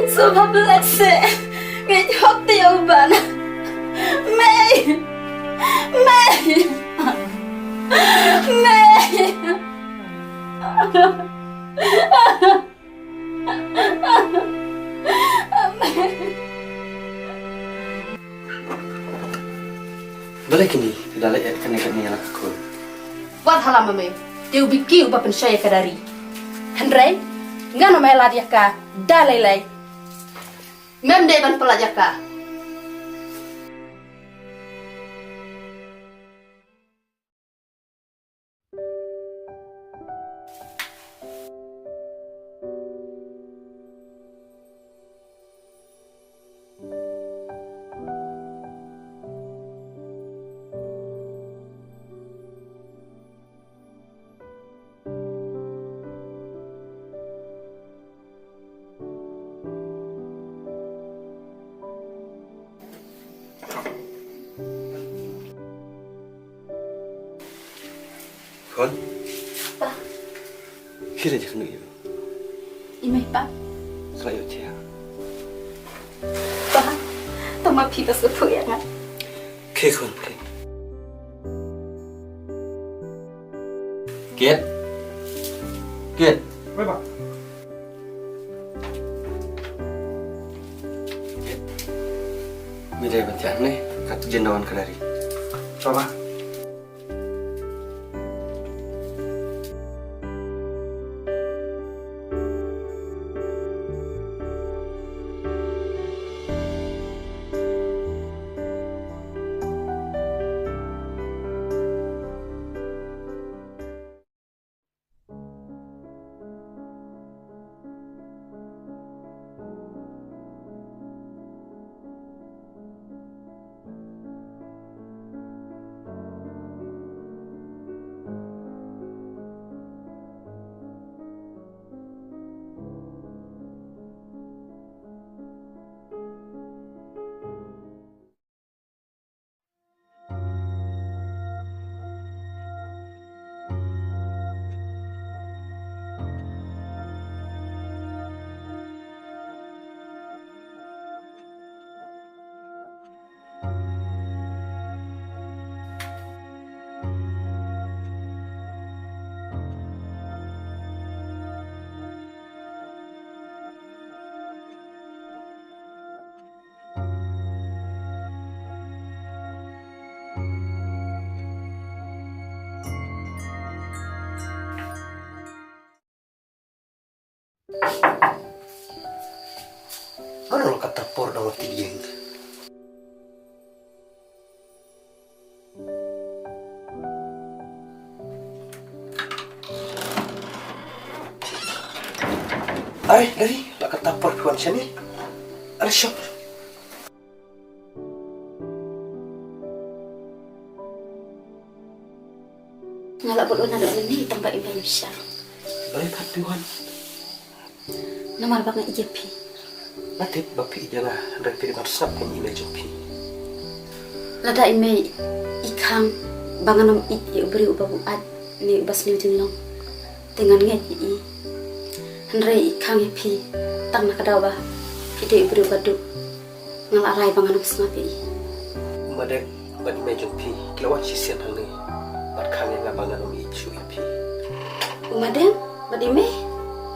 Sumpah belakse. Ngejok tiuban. Mei. Mei. Mei. Boleh kini tidak layak kena yang aku. Wat halam mame. Dia biki ubah pensyaya kadari. Hendrai, ngano mai ladia ka dalai. Mem de ban pelajar ka. Kon, Pa, kira je kena itu. imai pa. Selayu dia. Pa, tama pita sutu ya nga. Kekon pun. Kiat. Kiat. Baik, Pak. Mida bantian ni kat jendawan kadari. Bapak. Mana lo kata por dalam tiga ini? Ay, dari lo kata por tuan sini. Ada shop. Ngalak bulu nado ni tempat Indonesia. Baik kat tuan. Namar banget ijepi. Natip bapi jangan dari pilih marsap yang ini jumpi. Lada ime ikang banganom i beri ubah buat ni ubah seni jenglong. Dengan ngaji i. Henry ikang ipi tang nak kadawa. Ide beri ubah du. Ngalak rai banganom sengapi i. Madek bani me jumpi kelawan sisian hang ni. Bat kang yang ngabangan om icu ipi. Umadem, badime,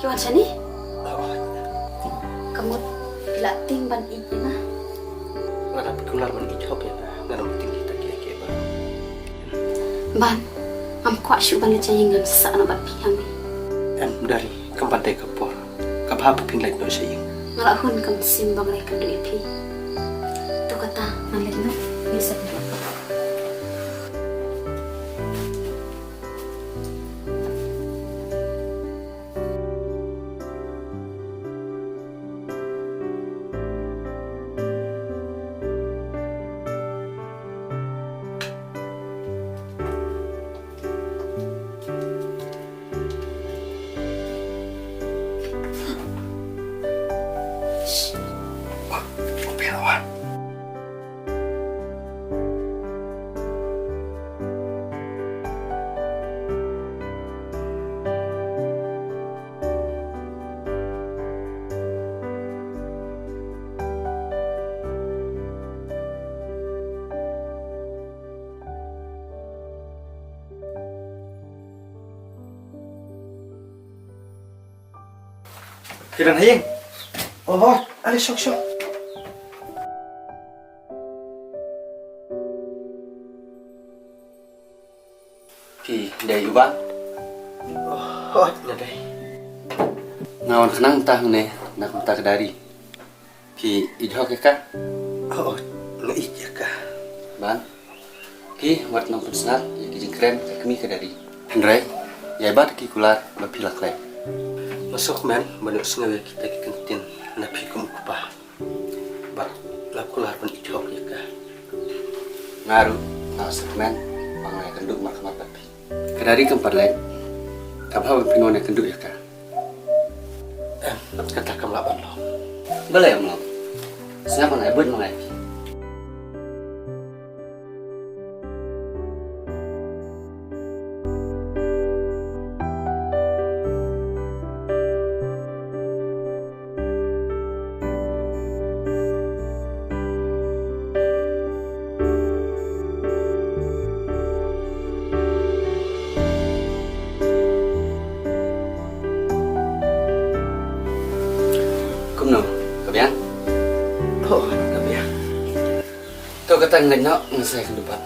kiwan sani. Oh, Kamu bila timban i na. ngana pikular man ijob ya na. Ngana tinggi tak kira-kira baru. Ban, am kuat syuban lecayengan sa na bapi kami. Dari kempantai ke por. Kabhabu ping lain no saying. Ngalahun kam simbang lek kandu ipi. Tu kata nalek no bisa. Kiran hayang. Oh, ali sok. Pi dai uba Oh, nadai. ngawan kenang tah ne nak tak dari pi idhok ka Oh, ngai ya ka. ban pi wat nang pusnat ya kijing kren kami ka dari hendrai ya bat ki kular ba pilak le Masuk man, manuk sengaja kita kentin na pi kum kupa. Bat lakular pun idhok ya ka. ngaru na segmen pangai kenduk markamat bapi kadari kempat le kabha pinone kenduk ya ka Kata kamlaban lo. boleh am lo siapa ngai bud mangai no kabian Oh, kabiya. to kata ngai no ngasai kendupan